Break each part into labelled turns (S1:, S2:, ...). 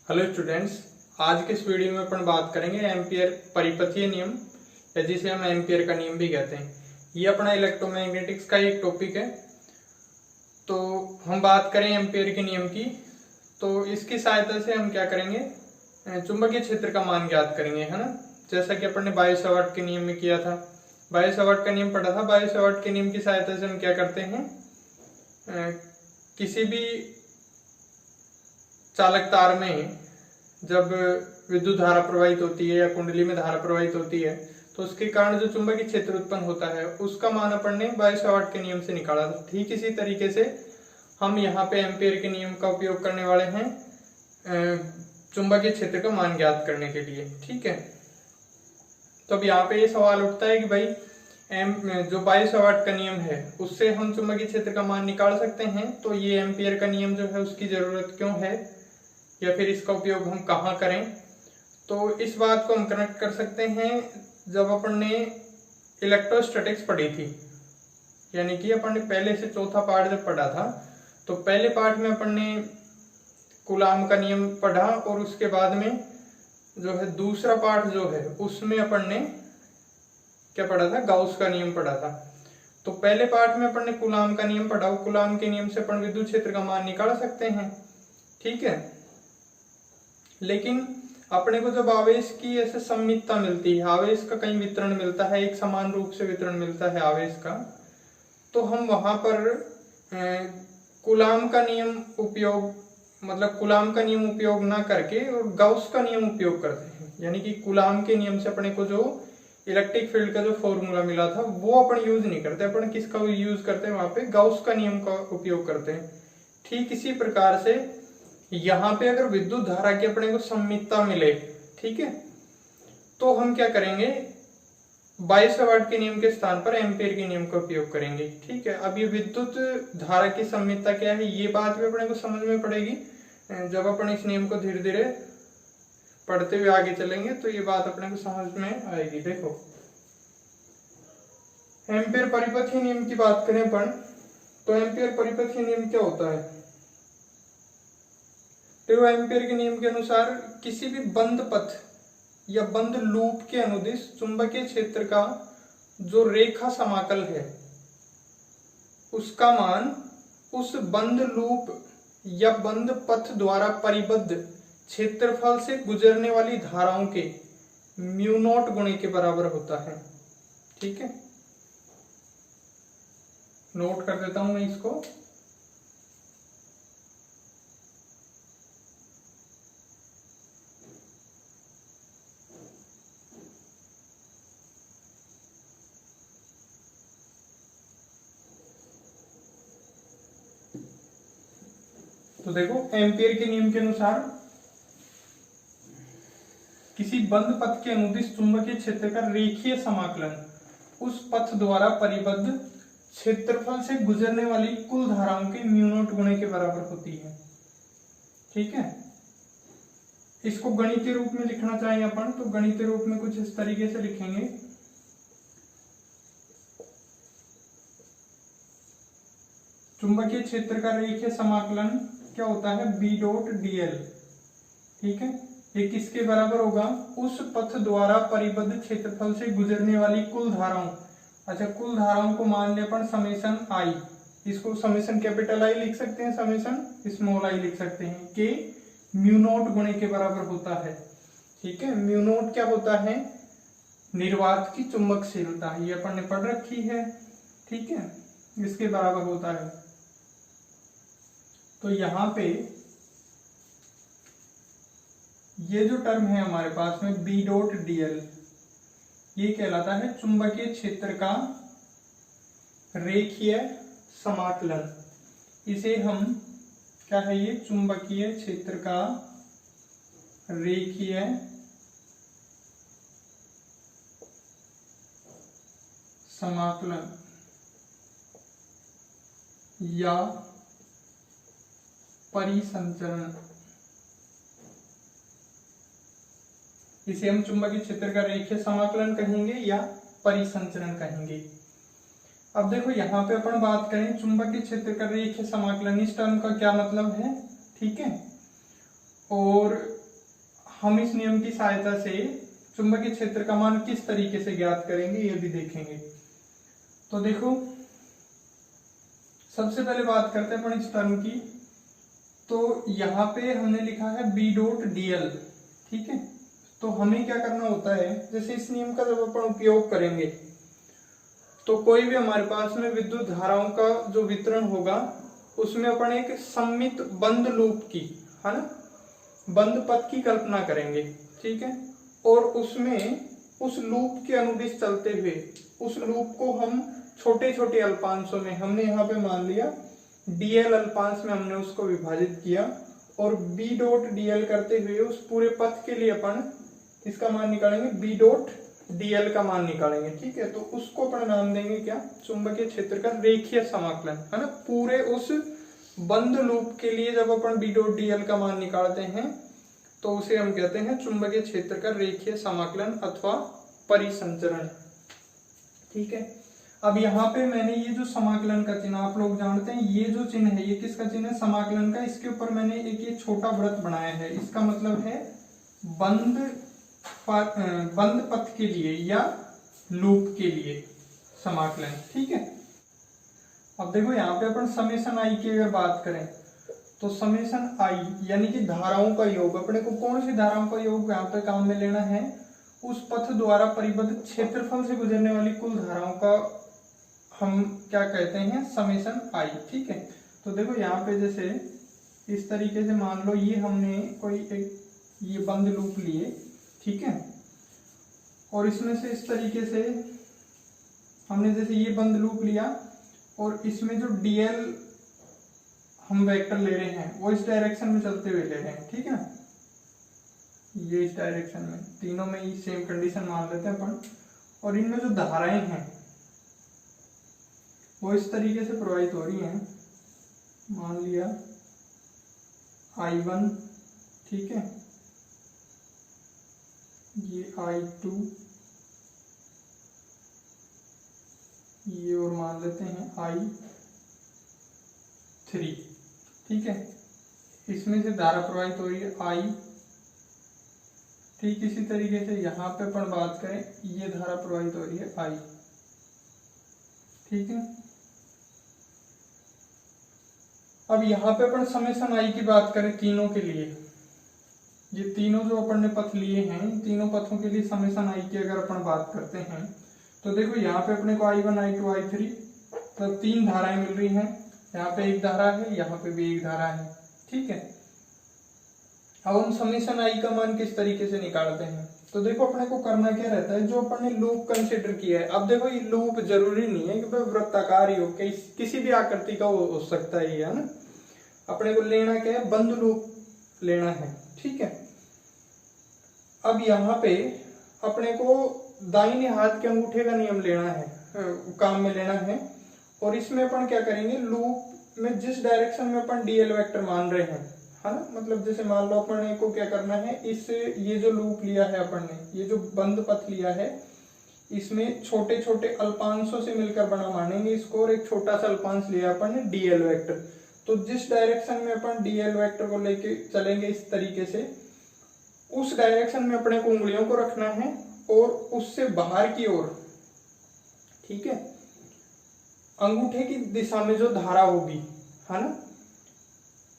S1: Hello students, आज के इस वीडियो में अपन बात करेंगे एम्पियर परिपथीय नियम या जिसे हम एम्पियर का नियम भी कहते हैं। ये अपना इलेक्ट्रोमैग्नेटिक्स का एक टॉपिक है। तो हम बात करें एम्पियर के नियम की, तो इसकी सहायता से हम क्या करेंगे, चुंबकीय क्षेत्र का मान ज्ञात करेंगे, है ना। जैसा कि अपन ने बायो-सावर्ट के नियम में किया था, बायो-सावर्ट का नियम पढ़ा था। बायो-सावर्ट के नियम की सहायता से हम क्या करते हैं, किसी भी चालक तार में जब विद्युत धारा प्रवाहित होती है या कुंडली में धारा प्रवाहित होती है तो उसके कारण जो चुंबकीय क्षेत्र उत्पन्न होता है उसका मान अपन ने बायो-सावर्ट के नियम से निकाला था। ठीक इसी तरीके से हम यहाँ पे एम्पियर के नियम का उपयोग करने वाले हैं चुंबकीय क्षेत्र का मान ज्ञात करने के लिए। ठीक है, तो अब यहाँ पे ये सवाल उठता है कि भाई जो बायो-सावर्ट का नियम है उससे हम चुंबकीय क्षेत्र का मान निकाल सकते हैं, तो ये एम्पियर का नियम जो है उसकी जरूरत क्यों है या फिर इसका उपयोग हम कहाँ करें। तो इस बात को हम कनेक्ट कर सकते हैं जब अपन ने इलेक्ट्रोस्टैटिक्स पढ़ी थी, यानी कि अपन ने पहले से चौथा पार्ट जब पढ़ा था तो पहले पार्ट में अपन ने कूलाम का नियम पढ़ा और उसके बाद में जो है दूसरा पार्ट जो है उसमें अपन ने क्या पढ़ा था, गाउस का नियम पढ़ा था। तो पहले पार्ट में अपन ने कूलाम का नियम पढ़ा, कूलाम के नियम से अपन विद्युत क्षेत्र का मान निकाल सकते हैं। ठीक है, लेकिन अपने को जब आवेश की ऐसे सममितता मिलती है, आवेश का कहीं वितरण मिलता है, एक समान रूप से वितरण मिलता है आवेश का, तो हम वहां पर कूलाम का नियम उपयोग कूलाम का नियम उपयोग ना करके और गाउस का नियम उपयोग करते हैं। यानी कि कूलाम के नियम से अपने को जो इलेक्ट्रिक फील्ड का जो फॉर्मूला मिला था वो अपन यूज नहीं करते, अपन किसका यूज करते हैं, वहां पे गाउस का नियम का उपयोग करते हैं। ठीक इसी प्रकार से यहाँ पे अगर विद्युत धारा की अपने को सममितता मिले, ठीक है, तो हम क्या करेंगे, बायो-सावर्ट के नियम के स्थान पर एम्पियर के नियम का उपयोग करेंगे। ठीक है, अब ये विद्युत धारा की सममितता क्या है ये बात भी अपने को समझ में पड़ेगी जब अपन इस नियम को धीरे धीरे पढ़ते हुए आगे चलेंगे, तो ये बात अपने को समझ में आएगी। देखो, एम्पियर परिपथीय नियम की बात करें अपन, तो एम्पियर परिपथीय नियम क्या होता है। तो एम्पियर के नियम के अनुसार किसी भी बंद पथ या बंद लूप के अनुदिश चुंबकीय क्षेत्र का जो रेखा समाकल है उसका मान उस बंद लूप या बंद पथ द्वारा परिबद्ध क्षेत्रफल से गुजरने वाली धाराओं के म्यू नॉट गुणे के बराबर होता है। ठीक है, नोट कर देता हूं मैं इसको। तो देखो, एम्पियर के नियम के अनुसार किसी बंद पथ के अनुदिश चुंबकीय क्षेत्र का रेखीय समाकलन उस पथ द्वारा परिबद्ध क्षेत्रफल से गुजरने वाली कुल धाराओं के म्यू नॉट गुणे के बराबर होती है। ठीक है, इसको गणितीय रूप में लिखना चाहेंगे अपन, तो गणितीय रूप में कुछ इस तरीके से लिखेंगे, चुंबकीय क्षेत्र का रेखीय समाकलन क्या होता है, बी डॉट डीएल। ठीक है, ये किसके बराबर होगा, उस पथ द्वारा परिबद्ध क्षेत्रफल से गुजरने वाली कुल धाराओं। अच्छा, कुल धाराओं को मान ले अपन समेशन आई, इसको समेशन कैपिटल आई लिख सकते हैं, समेशन स्मॉल आई लिख सकते हैं, के म्यू नॉट गुणे के बराबर होता है। ठीक है, म्यू नॉट क्या होता है, निर्वात की चुंबकशीलता, ये अपन ने पढ़ रखी है। ठीक है, इसके बराबर होता है। तो यहाँ पे ये जो टर्म है हमारे पास में बी डॉट डीएल, ये कहलाता है चुंबकीय क्षेत्र का रेखीय समाकलन। इसे हम क्या है, ये चुंबकीय क्षेत्र का रेखीय समाकलन या परिसंचरण, इसे हम चुंबकीय क्षेत्र का रेखीय समाकलन कहेंगे या परिसंचरण कहेंगे। अब देखो, यहाँ पे अपन बात करें चुंबकीय क्षेत्र का रेखीय समाकलन, इस टर्म का क्या मतलब है। ठीक है, और हम इस नियम की सहायता से चुंबकीय क्षेत्र का मान किस तरीके से ज्ञात करेंगे ये भी देखेंगे। तो देखो, सबसे पहले बात करते हैं अपन इस टर्म की। तो यहाँ पे हमने लिखा है बी डॉट डीएल, ठीक है। तो हमें क्या करना होता है, जैसे इस नियम का जब अपन उपयोग करेंगे तो कोई भी हमारे पास में विद्युत धाराओं का जो वितरण होगा उसमें अपन एक सममित बंद लूप की, है ना, बंद पथ की कल्पना करेंगे, ठीक है। और उसमें उस लूप के अनुदिश चलते हुए उस लूप को हम छोटे छोटे अल्पांशों में, हमने यहाँ पे मान लिया डीएल अल्पांश में हमने उसको विभाजित किया और बी डॉट डीएल करते हुए उस पूरे पथ के लिए अपन इसका मान निकालेंगे, बी डॉट डीएल का मान निकालेंगे, ठीक है। तो उसको अपन नाम देंगे क्या, चुंबकीय क्षेत्र का रेखीय समाकलन, है ना। पूरे उस बंद लूप के लिए जब अपन बी डॉट डीएल का मान निकालते हैं तो उसे हम कहते हैं चुंबकीय क्षेत्र का रेखीय समाकलन अथवा परिसंचरण, ठीक है। अब यहाँ पे मैंने ये जो समाकलन का चिन्ह, आप लोग जानते हैं ये जो चिन्ह है ये किसका चिन्ह है, समाकलन का। इसके ऊपर मैंने एक ये छोटा वृत्त बनाया है, इसका मतलब है बंद पथ के लिए या लूप के लिए समाकलन, ठीक है। अब देखो यहाँ पे अपन समेशन आई की अगर बात करें तो समेशन आई यानी कि धाराओं का योग, अपने को कौन सी धाराओं का योग यहाँ पे काम में लेना है, उस पथ द्वारा परिबद्ध क्षेत्रफल से गुजरने वाली कुल धाराओं का हम क्या कहते हैं, समेशन आई, ठीक है। तो देखो यहाँ पे जैसे इस तरीके से मान लो ये हमने कोई एक ये बंद लूप लिए, ठीक है, और इसमें से इस तरीके से हमने जैसे ये बंद लूप लिया और इसमें जो डीएल हम वेक्टर ले रहे हैं वो इस डायरेक्शन में चलते हुए ले रहे हैं, ठीक है ना, ये इस डायरेक्शन में, तीनों में ही सेम कंडीशन मान लेते हैं अपन। और इनमें जो धाराएं हैं वो इस तरीके से प्रवाहित हो रही हैं, मान लिया I1, ठीक है, ये I2, ये और मान लेते हैं I3, ठीक है। इसमें से धारा प्रवाहित हो रही है I, ठीक इसी तरीके से यहाँ पे अपन बात करें ये धारा प्रवाहित हो रही है I, ठीक है। अब यहाँ पे अपन समेशन आई की बात करें तीनों के लिए, ये तीनों जो अपन ने पथ लिए हैं तीनों पथों के लिए समेशन आई की अगर अपन बात करते हैं तो देखो यहाँ पे अपने को I1, I2, I3 तो तीन धाराएं मिल रही हैं, यहाँ पे एक धारा है, यहाँ पे भी एक धारा है, ठीक है। अब हम समेशन आई का मान किस तरीके से निकालते हैं, तो देखो अपने को करना क्या रहता है, जो अपन ने लूप कंसिडर किया है, अब देखो ये लूप जरूरी नहीं है कि वृत्ताकार ही हो, किसी भी आकृति का हो सकता है, है ना। अपने को लेना क्या है, बंद लूप लेना है, ठीक है। अब यहाँ पे अपने को दाहिने हाथ के अंगूठे का नियम लेना है, काम में लेना है। और इसमें अपन क्या करेंगे, लूप में जिस डायरेक्शन में अपन डीएल वेक्टर मान रहे हैं, है ना, मतलब जैसे मान लो अपन को क्या करना है, इस ये जो लूप लिया है अपन ने, ये जो बंद पथ लिया है इसमें छोटे छोटे अल्पांशों से मिलकर बना मानेंगे इसको, और एक छोटा सा अल्पांश लिया अपन ने डीएल वेक्टर। तो जिस डायरेक्शन में अपन डीएल वेक्टर को लेके चलेंगे इस तरीके से, उस डायरेक्शन में अपने को उंगलियों को रखना है और उससे बाहर की ओर, ठीक है, अंगूठे की दिशा में जो धारा होगी, है ना,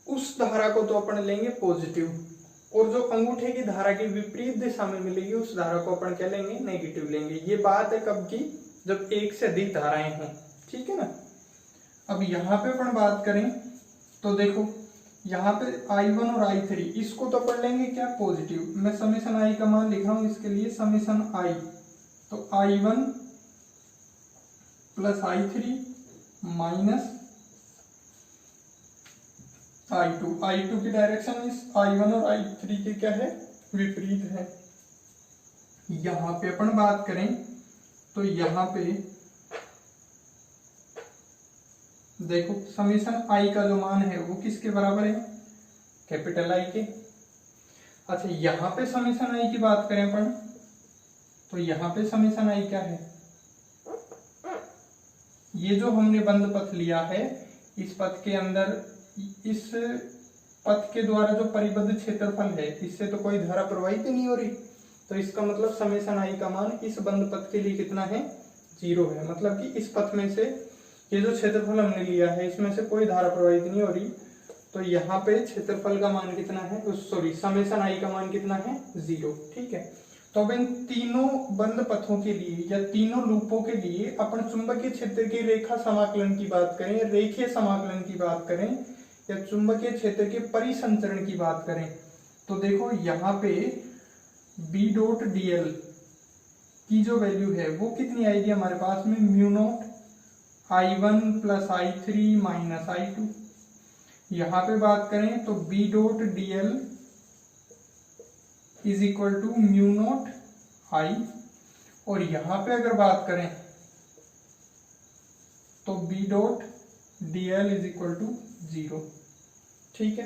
S1: उस धारा को तो अपन लेंगे पॉजिटिव, और जो अंगूठे की धारा की विपरीत दिशा में मिलेगी उस धारा को अपन क्या लेंगे, नेगेटिव लेंगे। ये बात है कब की, जब एक से अधिक धाराएं हों, ठीक है ना। अब यहाँ पे अपन बात करें तो देखो यहाँ पे I1 और I3 इसको तो अपन लेंगे क्या, पॉजिटिव। मैं समेशन आई का मान लिख रहा हूं इसके लिए, समेशन आई, तो I1 plus I3 minus I2 की डायरेक्शन इस I1 और I3 के क्या है, विपरीत है। यहाँ पे अपन बात करें तो यहाँ पे देखो समेशन आई का जो मान है वो किसके बराबर है, कैपिटल आई के। अच्छा यहाँ पे समेशन आई की बात करें अपन तो यहाँ पे समेशन आई क्या है, ये जो हमने बंद पथ लिया है इस पथ के अंदर इस पथ के द्वारा जो परिबद्ध क्षेत्रफल है इससे तो कोई धारा प्रवाहित ही नहीं हो रही, तो इसका मतलब समेशन आई का मान इस बंद पथ के लिए कितना है, 0 है। मतलब कि इस पथ में से ये जो क्षेत्रफल हमने लिया है इसमें से कोई धारा प्रवाहित नहीं हो रही, तो यहाँ पे क्षेत्रफल का मान कितना है, सॉरी समेशन आई का मान कितना है, 0। ठीक है, तो अब इन तीनों बंद पथों के लिए या तीनों लूपों के लिए अपन चुंबकीय क्षेत्र की रेखा समाकलन की बात करें, रेखीय समाकलन की बात करें या चुंबकीय क्षेत्र के परिसंचरण की बात करें, तो देखो यहाँ पे B डॉट dl की जो वैल्यू है वो कितनी आएगी हमारे पास में, mu naught I1 plus I3 minus I2। यहाँ पे बात करें तो B dot dl is equal to mu naught I, और यहाँ पे अगर बात करें तो B dot dl is equal to 0। ठीक है,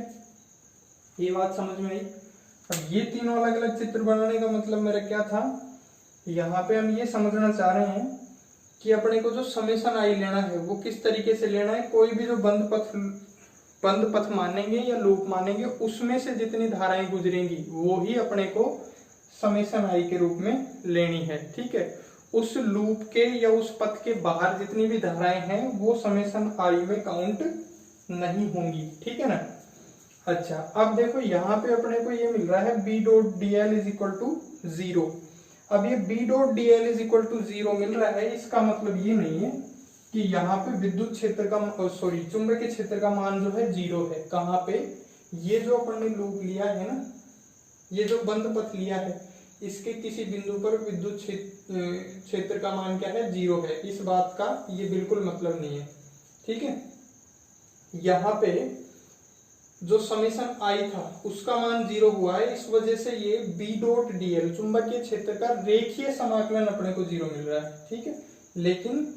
S1: ये बात समझ में आई। अब ये तीनों अलग अलग चित्र बनाने का मतलब मेरा क्या था, यहाँ पे हम ये समझना चाह रहे हैं कि अपने को जो समेशन आई लेना है वो किस तरीके से लेना है। कोई भी जो बंद पथ मानेंगे या लूप मानेंगे उसमें से जितनी धाराएं गुजरेंगी वो ही अपने को समेशन आई के रूप में लेनी है। ठीक है, उस लूप के या उस पथ के बाहर जितनी भी धाराएं हैं वो समेशन आई में काउंट नहीं होंगी। ठीक है ना। अच्छा, अब देखो यहाँ पे अपने को ये मिल रहा है B dot dl is equal to 0। अब ये B dot dl is equal to 0 मिल रहा है, इसका मतलब ये नहीं है कि यहाँ पे विद्युत क्षेत्र का चुंबकीय क्षेत्र का मान जो है 0 है। कहाँ पे, ये जो अपन ने लूप लिया है ना, ये जो बंद पथ लिया है इसके किसी बिंदु पर विद्युत क्षेत्र का मान क्या है, 0 है। इस बात का ये बिल्कुल मतलब नहीं है। ठीक है, यहाँ पे जो समेशन आई था उसका मान 0 हुआ है, इस वजह से ये B डॉट dl चुंबकीय क्षेत्र का रेखीय समाकलन अपने को 0 मिल रहा है। ठीक है, लेकिन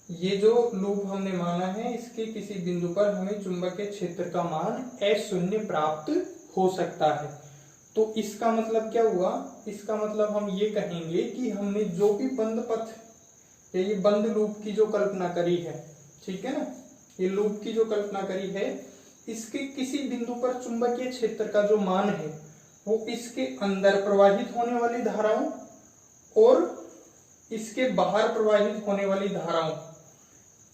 S1: ये जो लूप हमने माना है इसके किसी बिंदु पर हमें चुंबकीय क्षेत्र का मान S0 प्राप्त हो सकता है। तो इसका मतलब क्या हुआ, इसका मतलब हम ये कहेंगे कि हमने जो भी बंद पथ या ये बंद लूप की जो कल्पना करी है, ठीक है ना, ये लूप की जो कल्पना करी है इसके किसी बिंदु पर चुंबकीय क्षेत्र का जो मान है वो इसके अंदर प्रवाहित होने वाली धाराओं और इसके बाहर प्रवाहित होने वाली धाराओं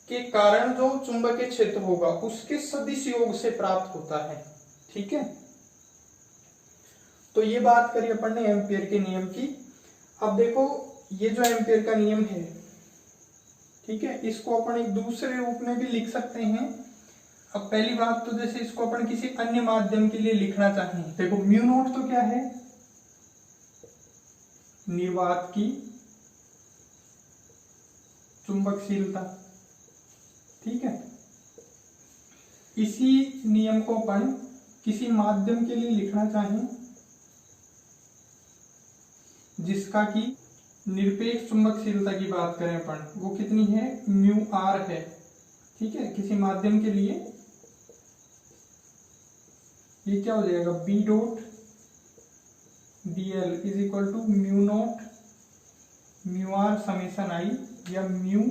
S1: के कारण जो चुंबकीय क्षेत्र होगा उसके सदिश योग से प्राप्त होता है। ठीक है, तो ये बात करी अपन ने एम्पियर के नियम की। अब देखो ये जो एम्पियर का नियम है, ठीक है, इसको अपन एक दूसरे रूप में भी लिख सकते हैं। अब पहली बात तो जैसे इसको अपन किसी अन्य माध्यम के लिए लिखना चाहें, देखो म्यू नॉट तो क्या है, निर्वात की चुंबकशीलता। ठीक है, इसी नियम को अपन किसी माध्यम के लिए लिखना चाहें जिसका की निरपेक्ष चुंबकशीलता की बात करें अपन, वो कितनी है, म्यू आर है। ठीक है, किसी माध्यम के लिए ये क्या हो जाएगा, B dot dl is equal to mu naught mu r summation i या म्यू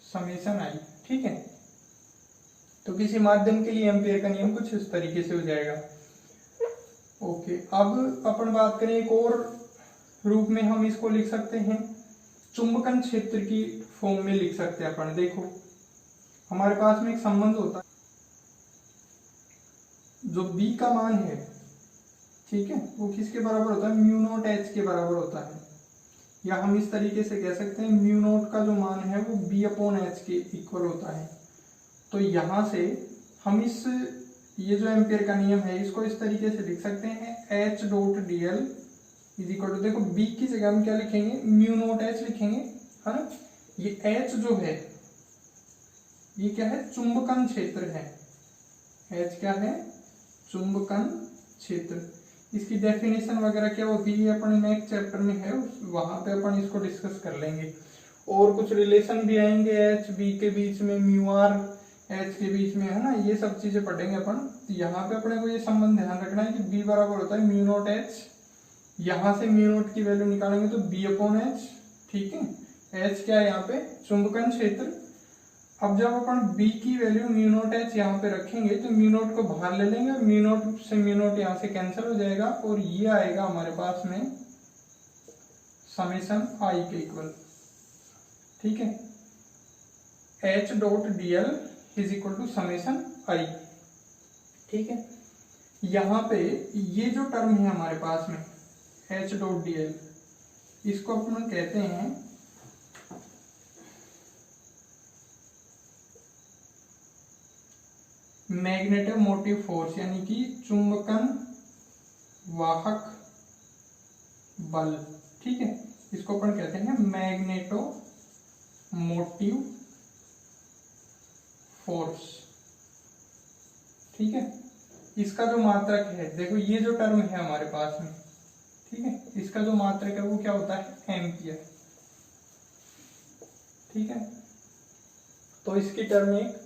S1: समेशन आई। ठीक है, तो किसी माध्यम के लिए एम्पियर का नियम कुछ इस तरीके से हो जाएगा। ओके, अब अपन बात करें एक और रूप में, हम इसको लिख सकते हैं चुंबकन क्षेत्र की फॉर्म में लिख सकते हैं अपन। देखो हमारे पास में एक संबंध होता है, जो B का मान है, ठीक है, वो किसके बराबर होता है, म्यू नॉट H के बराबर होता है। या हम इस तरीके से कह सकते हैं म्यू नॉट का जो मान है वो B अपॉन H के इक्वल होता है। तो यहाँ से हम ये जो एम्पियर का नियम है इसको इस तरीके से लिख सकते हैं, H dot dl is equal to, देखो B की जगह हम क्या लिखेंगे, म्यू नॉट H लिखेंगे, है ना। ये H जो है ये क्या है, चुंबकन क्षेत्र है। H क्या है, चुंबकन क्षेत्र। इसकी डेफिनेशन वगैरह क्या होती है अपन नेक्स्ट चैप्टर में है, वहां पे अपन इसको डिस्कस कर लेंगे। और कुछ रिलेशन भी आएंगे H B के बीच में, म्यू आर H के बीच में, है ना, ये सब चीजें पढ़ेंगे अपन। यहाँ पे अपने को ये संबंध ध्यान रखना है कि B बराबर होता है म्यू नॉट H, यहाँ से म्यू नॉट की वैल्यू निकालेंगे तो B अपॉन H। ठीक है, H क्या है यहाँ पे, चुंबकन क्षेत्र, अब जब अपन b की वैल्यू म्यू नॉट एच यहाँ पे रखेंगे तो म्यू नॉट को बाहर ले लेंगे, म्यू नॉट से म्यू नॉट यहाँ से कैंसिल हो जाएगा और ये आएगा हमारे पास में समेशन आई के इक्वल। ठीक है, H dot D l is equal to summation i. ठीक है, यहाँ पे ये जो टर्म है हमारे पास में एच डॉट डी एल, इसको अपन कहते हैं मैग्नेटोमोटिव फोर्स, यानी कि चुंबकन वाहक बल। ठीक है, इसको अपन कहते हैं मैग्नेटोमोटिव फोर्स। ठीक है, इसका जो मात्रक है, देखो ये जो टर्म है हमारे पास में, ठीक है, इसका जो मात्रक है वो क्या होता है, एम्पियर। ठीक है, तो इसकी टर्म एक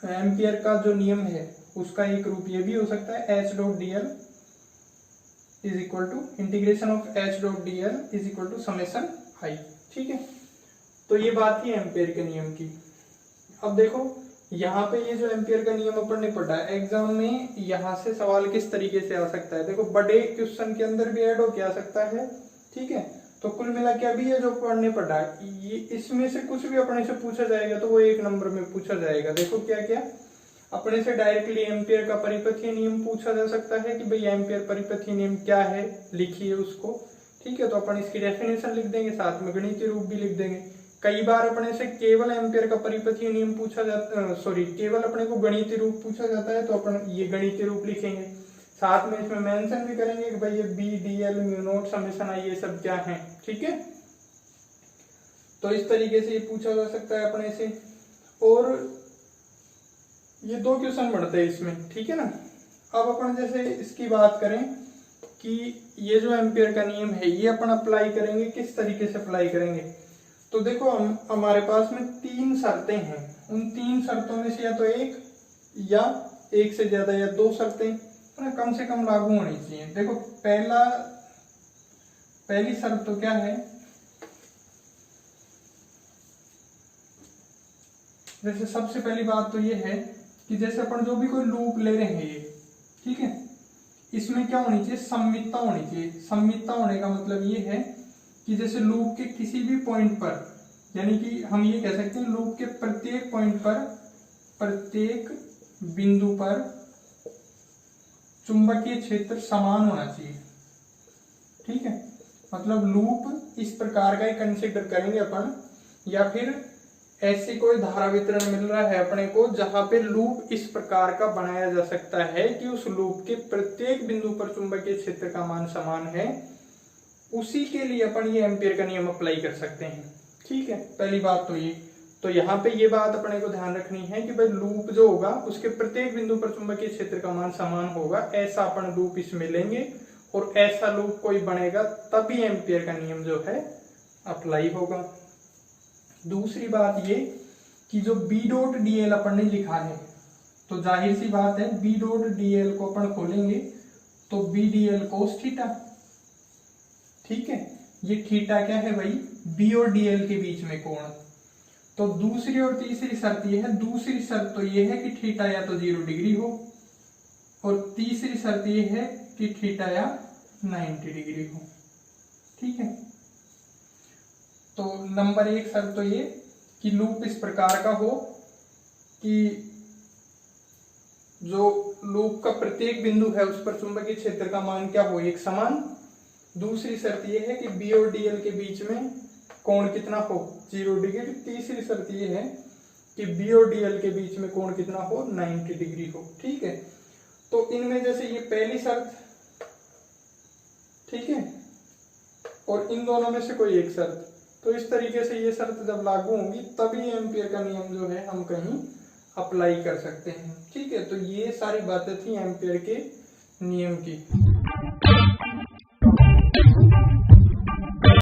S1: एम्पियर का जो नियम है उसका एक रूप ये भी हो सकता है, H dot D l is equal to integration of H dot D l is equal to summation i. ठीक है, तो ये बात थी एम्पियर के नियम की। अब देखो यहाँ पे ये जो एम्पियर का नियम अपन ने पढ़ा है, एग्जाम में यहाँ से सवाल किस तरीके से आ सकता है, देखो बड़े क्वेश्चन के अंदर भी ऐड होके आ सकता है। ठीक है, तो कुल मिला के अभी ये जो पढ़ने पड़ा है, ये इसमें से कुछ भी अपने से पूछा जाएगा तो वो एक नंबर में पूछा जाएगा। देखो क्या क्या अपने से डायरेक्टली एम्पियर का परिपथीय नियम पूछा जा सकता है कि भाई एम्पियर परिपथीय नियम क्या है, लिखिए उसको। ठीक है, तो अपन इसकी डेफिनेशन लिख देंगे, साथ में गणितीय रूप भी लिख देंगे। कई बार अपने से केवल एम्पियर का परिपथीय नियम पूछा जाता, केवल अपने को गणितीय रूप पूछा जाता है तो अपन ये गणितीय रूप लिखेंगे, साथ में इसमें मेंशन भी करेंगे कि भाई ये B D l mu naught summation i ये सब क्या है। ठीक है, तो इस तरीके से ये पूछा जा सकता है अपने से। और ये दो क्वेश्चन बढ़ते हैं इसमें। ठीक है ना, अब अपन जैसे इसकी बात करें कि ये जो एम्पियर का नियम है ये अपन अप्लाई करेंगे, किस तरीके से अप्लाई करेंगे, तो देखो हमारे पास में तीन शर्तें हैं, उन तीन शर्तों में से या तो एक या एक से ज्यादा या दो शर्तें कम से कम लागू होनी चाहिए। देखो पहली शर्त तो क्या है, जैसे सबसे पहली बात तो ये है कि जैसे अपन जो भी कोई लूप ले रहे हैं ये, ठीक है, इसमें क्या होनी चाहिए, सममितता होनी चाहिए। सममितता होने का मतलब ये है कि जैसे लूप के किसी भी पॉइंट पर, यानी कि हम ये कह सकते हैं लूप के प्रत्येक पॉइंट पर, प्रत्येक बिंदु पर चुंबकीय क्षेत्र समान होना चाहिए। ठीक है, मतलब लूप इस प्रकार का ही कंसिडर करेंगे अपन, या फिर ऐसी कोई धारा वितरण मिल रहा है अपने को जहां पे लूप इस प्रकार का बनाया जा सकता है कि उस लूप के प्रत्येक बिंदु पर चुंबकीय क्षेत्र का मान समान है, उसी के लिए अपन ये एम्पियर का नियम अप्लाई कर सकते हैं। ठीक है, पहली बात तो ये, तो यहाँ पे ये बात अपने को ध्यान रखनी है कि भाई लूप जो होगा उसके प्रत्येक बिंदु पर चुंबकीय क्षेत्र का मान समान होगा, ऐसा अपन लूप इसमें लेंगे और ऐसा लूप कोई बनेगा तभी एम्पियर का नियम जो है अप्लाई होगा। दूसरी बात ये कि जो बी डॉट डी एल अपन ने लिखा है, तो जाहिर सी बात है बी डॉट डी एल को अपन खोलेंगे तो B D L cos theta. ठीक है, ये थीटा क्या है भाई, बी और डी एल के बीच में कोण। तो दूसरी और तीसरी शर्त ये है, दूसरी शर्त तो ये है कि थीटा या तो 0 डिग्री हो, और तीसरी शर्त ये है कि थीटा या 90 डिग्री हो। ठीक है, तो नंबर एक शर्त तो ये कि लूप इस प्रकार का हो कि जो लूप का प्रत्येक बिंदु है उस पर चुंबकीय क्षेत्र का मान क्या हो, एक समान। दूसरी शर्त ये है कि बी और डी एल के बीच में कोण कितना हो, 0 डिग्री। तीसरी शर्त ये है कि बी और डी एल के बीच में कोण कितना हो, 90 डिग्री हो। ठीक है, तो इनमें जैसे ये पहली शर्त, ठीक है, और इन दोनों में से कोई एक शर्त, तो इस तरीके से ये शर्त जब लागू होंगी तभी एम्पियर का नियम जो है हम कहीं अप्लाई कर सकते हैं। ठीक है, तो ये सारी बातें थी एम्पियर के नियम की।